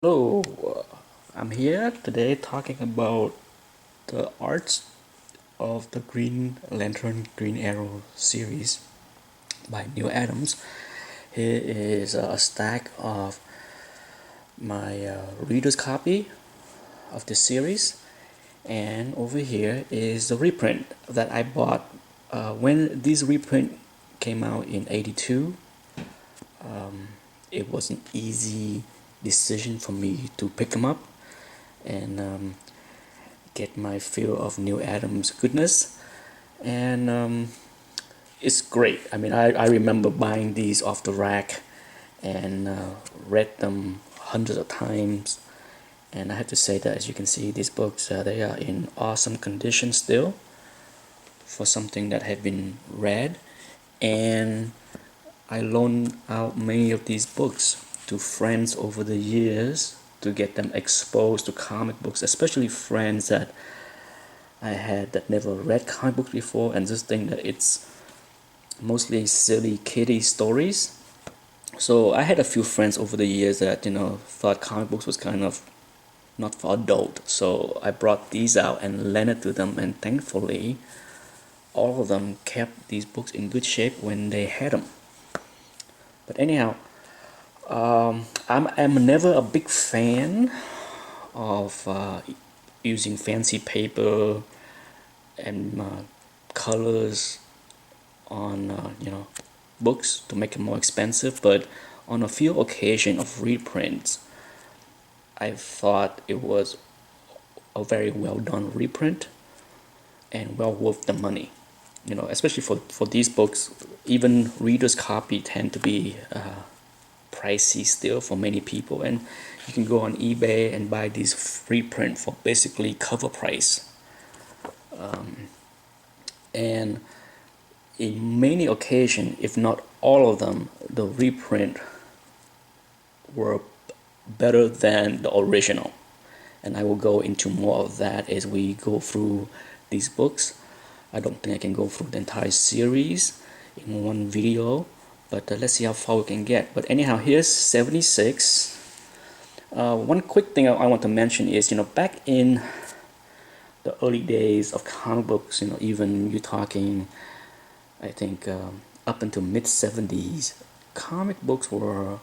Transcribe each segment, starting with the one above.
Hello, I'm here today talking about the arts of the Green Lantern Green Arrow series by Neal Adams. Here is a stack of my reader's copy of the series, and over here is the reprint that I bought when this reprint came out in '82. It was an easy decision for me to pick them up and get my fill of Neal Adams goodness, and it's great. I mean, I remember buying these off the rack and read them hundreds of times, and I have to say that, as you can see, these books they are in awesome condition still for something that have been read. And I loaned out many of these books to friends over the years to get them exposed to comic books, especially friends that I had that never read comic books before and just think that it's mostly silly kiddie stories. So I had a few friends over the years that thought comic books was kind of not for adult. So I brought these out and lent it to them, and thankfully all of them kept these books in good shape when they had them. But anyhow, I'm never a big fan of using fancy paper and colors on books to make it more expensive, but on a few occasions of reprints I thought it was a very well done reprint and well worth the money, especially for these books. Even reader's copy tend to be pricey still for many people, and you can go on eBay and buy these reprint for basically cover price. And in many occasions, if not all of them, the reprint were better than the original. And I will go into more of that as we go through these books. I don't think I can go through the entire series in one video, but let's see how far we can get. But anyhow, here's 76. One quick thing I want to mention is, back in the early days of comic books, even you're talking, I think, up until mid 70s, comic books were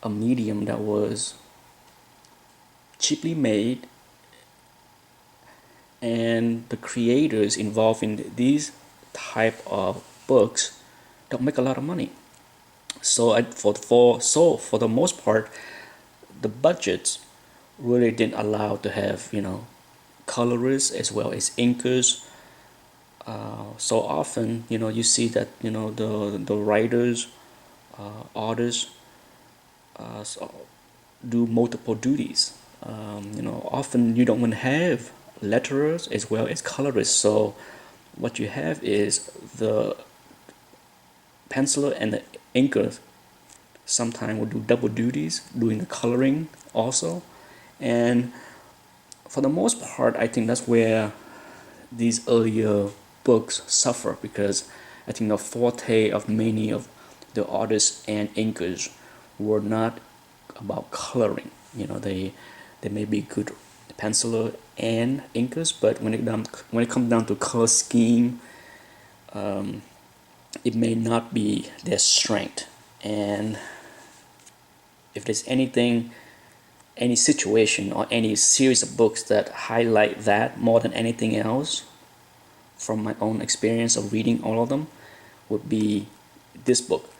a medium that was cheaply made, and the creators involved in these type of books don't make a lot of money. So for the most part, the budgets really didn't allow to have colorists as well as inkers. So often you see that the writers, artists so do multiple duties. Often you don't even have letterers as well as colorists. So what you have is the penciler and the inker sometimes will do double duties, doing the coloring also. And for the most part, I think that's where these earlier books suffer, because I think the forte of many of the artists and inkers were not about coloring. They may be good penciler and inkers, but when it comes down to color scheme, it may not be their strength. And if there's any situation or any series of books that highlight that more than anything else, from my own experience of reading all of them, would be this book.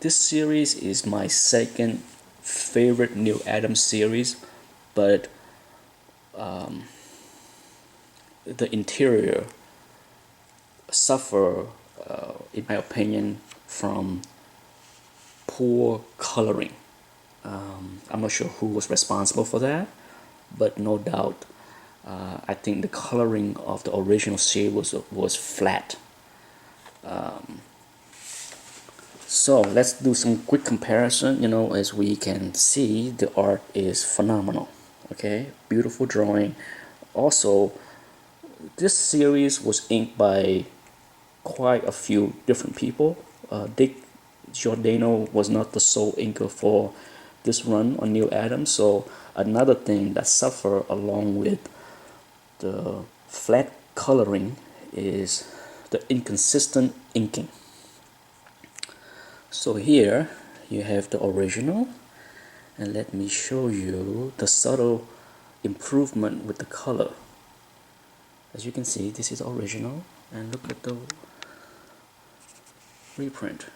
This series is my second favorite Neal Adams series, but the interior suffer, in my opinion, from poor coloring. I'm not sure who was responsible for that, but no doubt, I think the coloring of the original series was flat. So let's do some quick comparison. As we can see, the art is phenomenal. Okay, beautiful drawing. Also, this series was inked by quite a few different people. Dick Giordano was not the sole inker for this run on Neal Adams. So another thing that suffer along with the flat coloring is the inconsistent inking. So here you have the original, and let me show you the subtle improvement with the color. As you can see, this is original, and look at the reprint.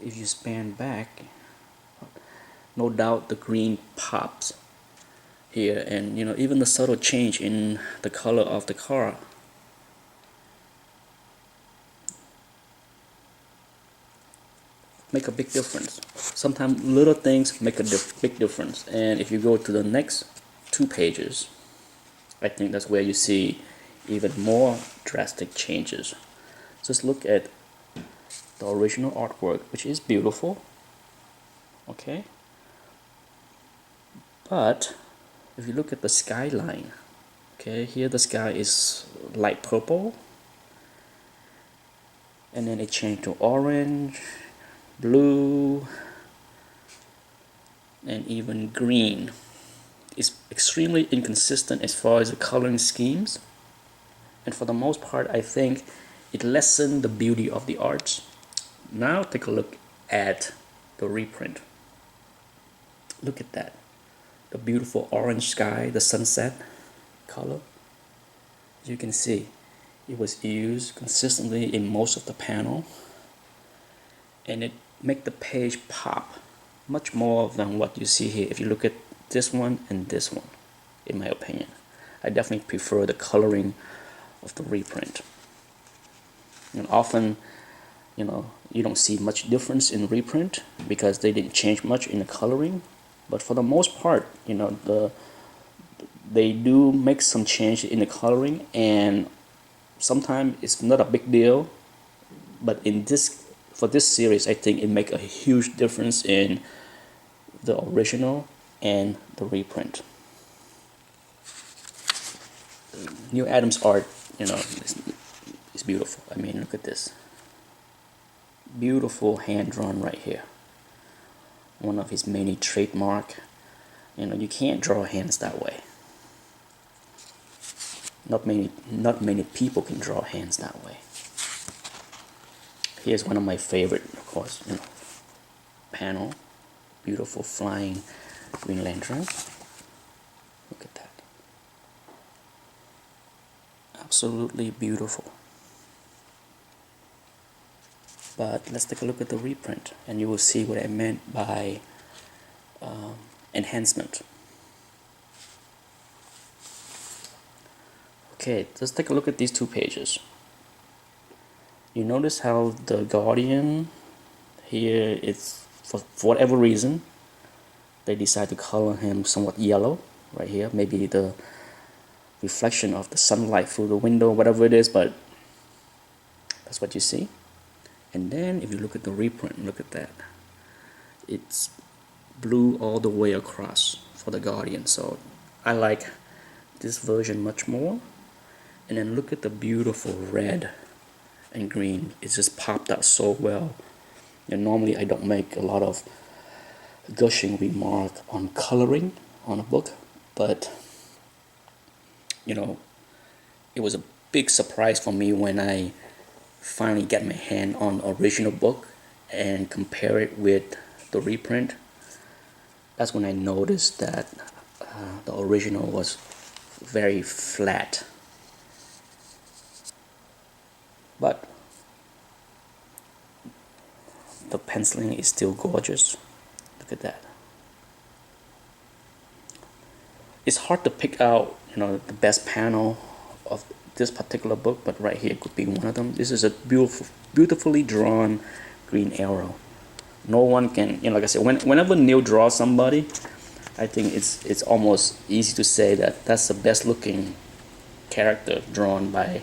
If you span back, no doubt the green pops here, and even the subtle change in the color of the car make a big difference. Sometimes little things make a big difference. And if you go to the next 2 pages, I think that's where you see even more drastic changes. Just look at the original artwork, which is beautiful, okay, but if you look at the skyline, okay, here the sky is light purple, and then it changed to orange, blue, and even green. It's extremely inconsistent as far as the coloring schemes, and for the most part I think it lessened the beauty of the arts. Now take a look at the reprint. Look at that, the beautiful orange sky, the sunset color. As you can see, it was used consistently in most of the panel, and it make the page pop much more than what you see here. If you look at this one and this one, in my opinion, I definitely prefer the coloring of the reprint. And often, you don't see much difference in reprint because they didn't change much in the coloring. But for the most part, they do make some change in the coloring, and sometimes it's not a big deal. But for this series, I think it make a huge difference in the original and the reprint. Neal Adams' art, is beautiful. I mean, look at this. Beautiful hand drawn right here. One of his many trademark. You can't draw hands that way. Not many people can draw hands that way. Here's one of my favorite, of course, panel. Beautiful flying Green Lantern. Look at that. Absolutely beautiful. But let's take a look at the reprint, and you will see what I meant by enhancement. Okay, let's take a look at these 2 pages. You notice how the Guardian here, it's for whatever reason, they decide to color him somewhat yellow right here. Maybe the reflection of the sunlight through the window, whatever it is, but that's what you see. And then if you look at the reprint, look at that. It's blue all the way across for the Guardian. So I like this version much more. And then look at the beautiful red and green. It just popped out so well. And normally I don't make a lot of gushing remark on coloring on a book, but it was a big surprise for me when I finally get my hand on original book and compare it with the reprint. That's when I noticed that the original was very flat, but the penciling is still gorgeous. Look at that. It's hard to pick out the best panel of this particular book, but right here could be one of them. This is a beautifully drawn green arrow. No one can, like I said, whenever Neal draws somebody, I think it's almost easy to say that that's the best looking character drawn by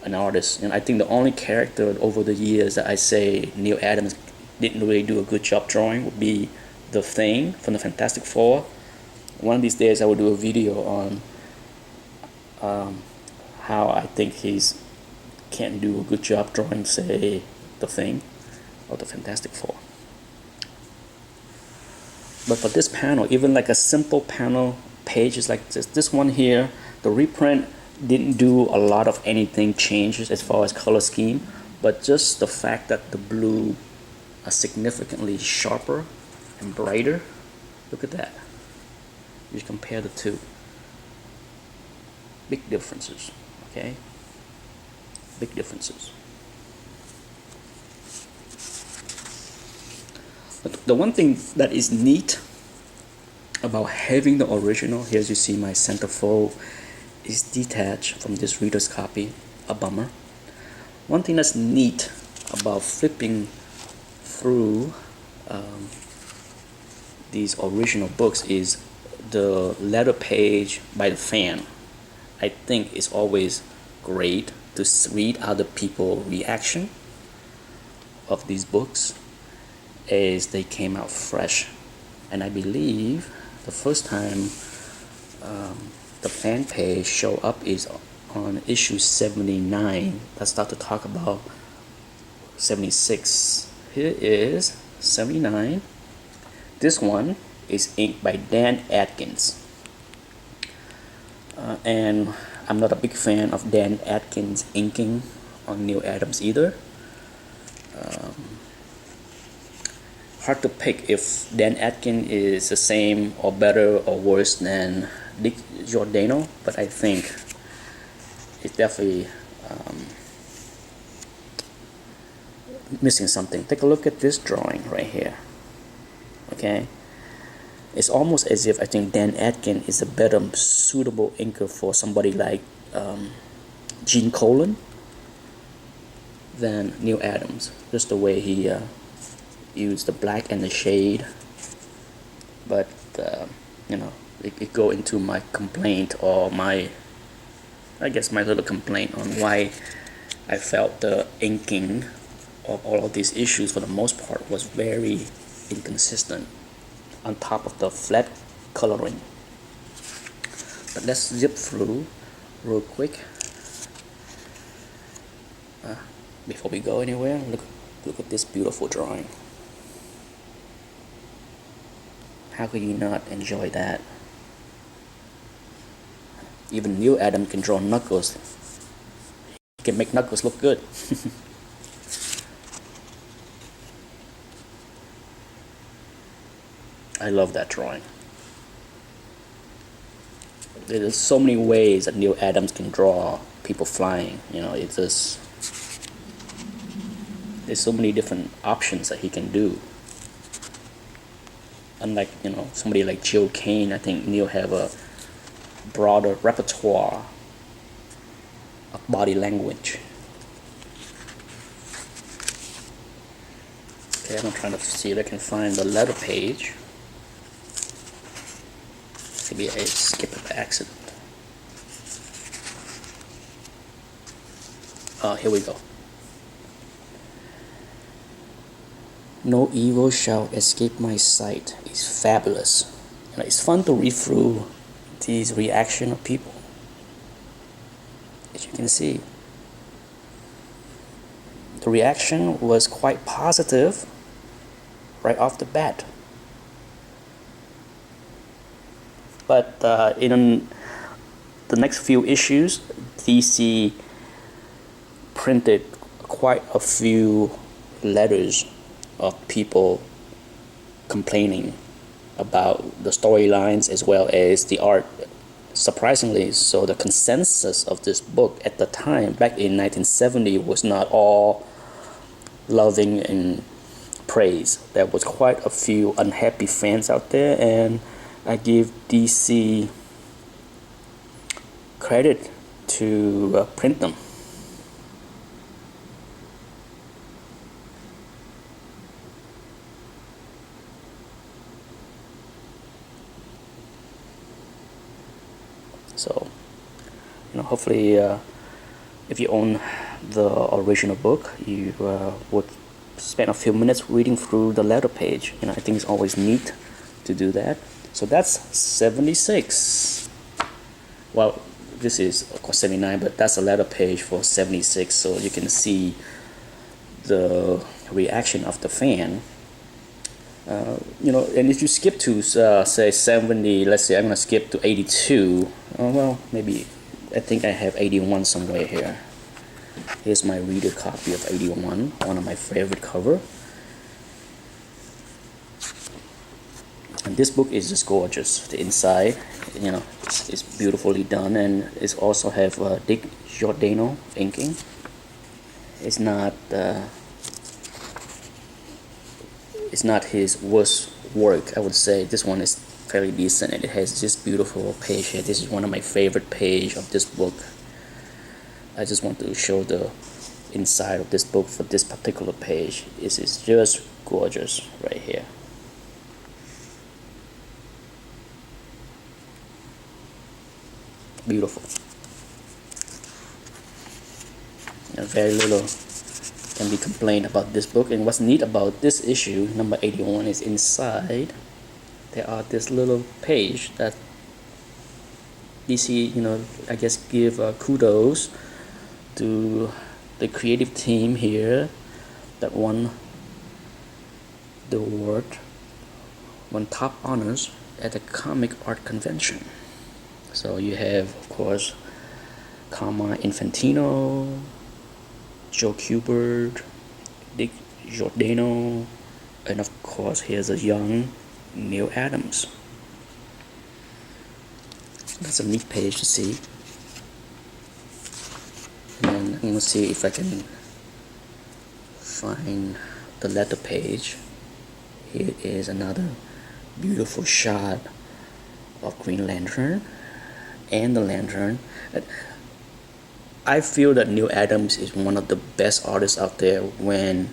an artist. And I think the only character over the years that I say Neal Adams didn't really do a good job drawing would be the Thing from the Fantastic Four. One of these days I will do a video on how I think he's can't do a good job drawing, say, the Thing or the Fantastic Four. But for this panel, even like a simple panel page is like this one here, the reprint didn't do a lot of anything changes as far as color scheme, but just the fact that the blue are significantly sharper and brighter. Look at that. You compare the two. Big differences, okay? Big differences. But the one thing that is neat about having the original, here as you see my centerfold is detached from this reader's copy, a bummer. One thing that's neat about flipping through these original books is the letter page by the fan. I think it's always great to read other people's reaction of these books as they came out fresh. And I believe the first time the fan page show up is on issue 79. Let's start to talk about 76. Here is 79. This one is inked by Dan Atkins. And I'm not a big fan of Dan Atkins inking on Neal Adams either. Hard to pick if Dan Atkins is the same or better or worse than Dick Giordano, but I think it's definitely missing something. Take a look at this drawing right here. Okay, it's almost as if I think Dan Atkins is a better suitable inker for somebody like Gene Colan than Neal Adams. Just the way he used the black and the shade. But you know, it go into my complaint, or my little complaint on why I felt the inking of all of these issues for the most part was very inconsistent on top of the flat coloring. But let's zip through real quick before we go anywhere. Look at this beautiful drawing. How could you not enjoy that? Even Neal Adams can draw Knuckles. He can make Knuckles look good. I love that drawing. There's so many ways that Neal Adams can draw people flying. You know, it's just, there's so many different options that he can do. Unlike, you know, somebody like Joe Kane, I think Neal have a broader repertoire of body language. Okay, I'm trying to see if I can find the letter page. Maybe I skipped it by accident. Here we go. No evil shall escape my sight. It's fabulous. You know, it's fun to read through these reaction of people. As you can see, the reaction was quite positive right off the bat. But in the next few issues, DC printed quite a few letters of people complaining about the storylines as well as the art. Surprisingly, so the consensus of this book at the time, back in 1970, was not all loving and praise. There was quite a few unhappy fans out there, and I give DC credit to print them. So, you know, hopefully, if you own the original book, you would spend a few minutes reading through the letter page. You know, I think it's always neat to do that. So that's 76. Well, this is of course 79, but that's a letter page for 76. So you can see the reaction of the fan And if you skip to say 70, let's say I'm gonna skip to 82. Oh well, maybe I think I have 81 somewhere here. Here's my reader copy of 81, one of my favorite cover. And this book is just gorgeous. The inside, it's beautifully done, and it's also have Dick Giordano inking. It's not his worst work, I would say. This one is fairly decent, and it has this beautiful page here. This is one of my favorite page of this book. I just want to show the inside of this book for this particular page. This is just gorgeous right here. Beautiful. And very little can be complained about this book. And what's neat about this issue, number 81, is inside there are this little page that DC, I guess give kudos to the creative team here that won top honors at the comic art convention. So you have, of course, Carmine Infantino, Joe Kubert, Dick Giordano, and of course here's a young Neal Adams. That's a neat page to see. And I'm going to see if I can find the letter page. Here is another beautiful shot of Green Lantern and the Lantern. I feel that Neal Adams is one of the best artists out there when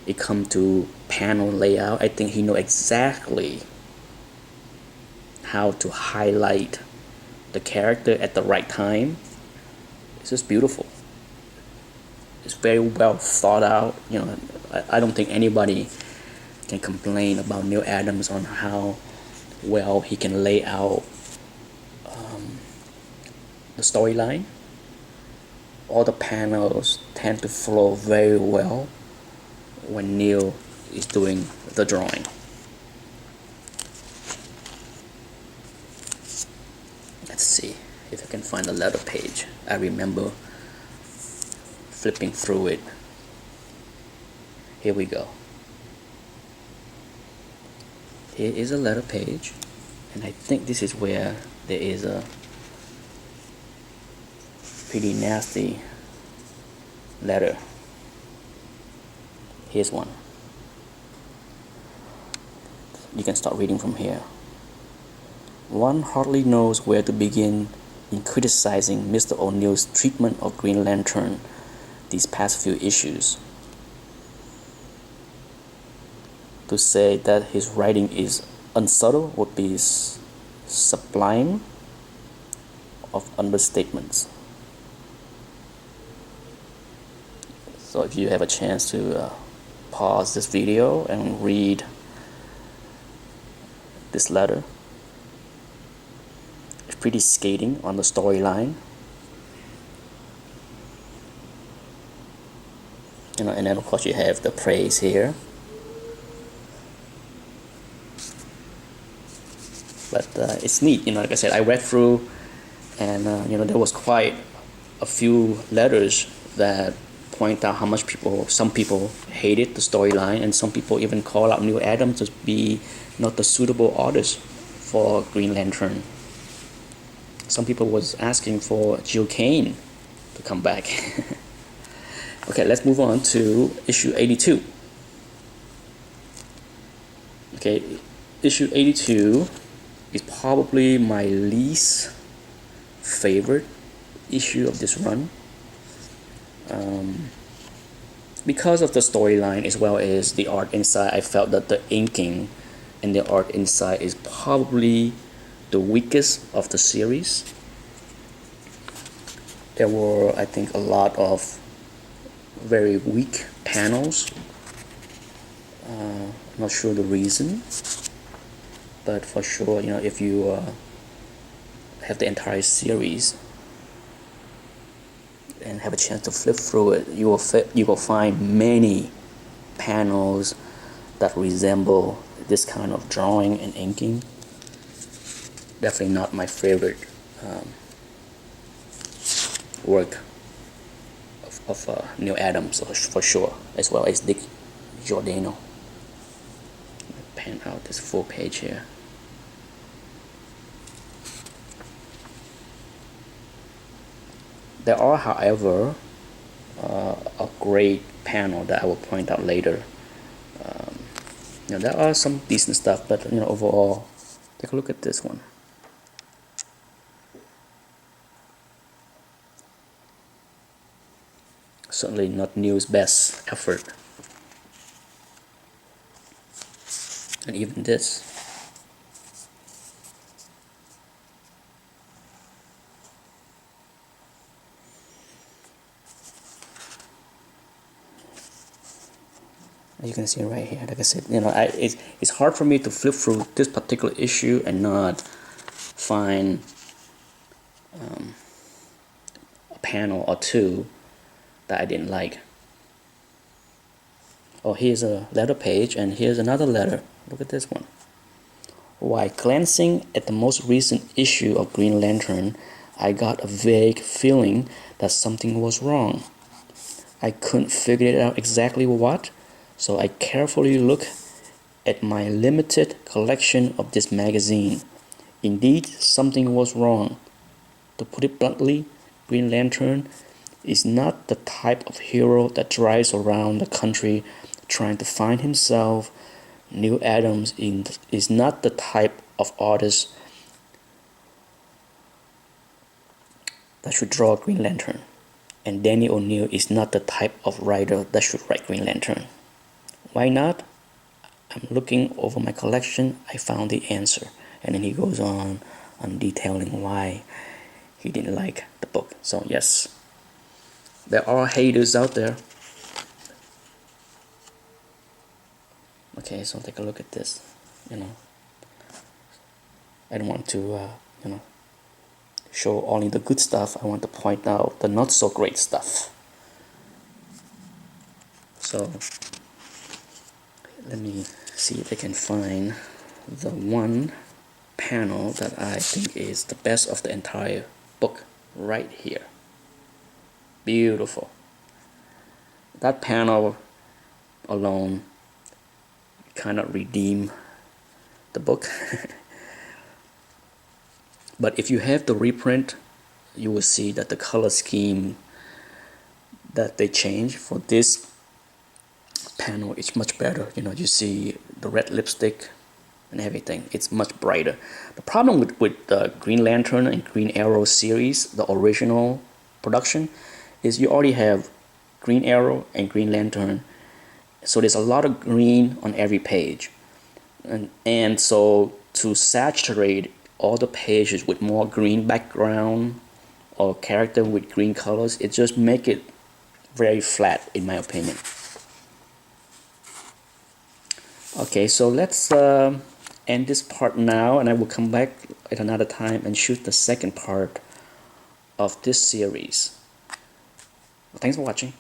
it comes to panel layout. I think he knows exactly how to highlight the character at the right time. It's just beautiful. It's very well thought out. I don't think anybody can complain about Neal Adams on how well he can lay out the storyline. All the panels tend to flow very well when Neal is doing the drawing. Let's see if I can find the letter page. I remember flipping through it. Here we go. Here is a letter page, and I think this is where there is a pretty nasty letter. Here's one. You can start reading from here. One hardly knows where to begin in criticizing Mr. O'Neill's treatment of Green Lantern these past few issues. To say that his writing is unsubtle would be sublime of understatements. So if you have a chance to pause this video and read this letter, it's pretty scathing on the storyline. And then of course you have the praise here. But it's neat, like I said, I read through, and there was quite a few letters that point out how much some people hated the storyline, and some people even call out Neal Adams to be not the suitable artist for Green Lantern. Some people was asking for Jill Kane to come back. Okay, let's move on to issue 82. Okay, issue 82 is probably my least favorite issue of this run. Because of the storyline as well as the art inside, I felt that the inking and the art inside is probably the weakest of the series. There were, I think, a lot of very weak panels. Not sure the reason, but for sure, if you have the entire series and have a chance to flip through it, you will find many panels that resemble this kind of drawing and inking. Definitely not my favorite work of Neal Adams, for sure, as well as Dick Giordano. Pan out this full page here. There are, however, a great panel that I will point out later. There are some decent stuff, but overall, take a look at this one. Certainly not Neal's best effort. And even this. As you can see right here, like I said, it's hard for me to flip through this particular issue and not find a panel or two that I didn't like. Oh, here's a letter page, and here's another letter. Look at this one. While glancing at the most recent issue of Green Lantern, I got a vague feeling that something was wrong. I couldn't figure it out exactly what, so I carefully looked at my limited collection of this magazine. Indeed, something was wrong. To put it bluntly, Green Lantern is not the type of hero that drives around the country trying to find himself. Neal Adams is not the type of artist that should draw Green Lantern. And Danny O'Neil is not the type of writer that should write Green Lantern. Why not? I'm looking over my collection, I found the answer. And then he goes on detailing why he didn't like the book. So yes, there are haters out there. Okay, so take a look at this. I don't want to show only the good stuff. I want to point out the not so great stuff. So let me see if I can find the one panel that I think is the best of the entire book right here. Beautiful. That panel alone cannot redeem the book. But if you have the reprint, you will see that the color scheme that they change for this panel is much better. You see the red lipstick and everything. It's much brighter. The problem with the Green Lantern and Green Arrow series, the original production, is you already have Green Arrow and Green Lantern. So there's a lot of green on every page. And so to saturate all the pages with more green background or character with green colors, it just make it very flat, in my opinion. Okay, so let's end this part now, and I will come back at another time and shoot the second part of this series. Thanks for watching.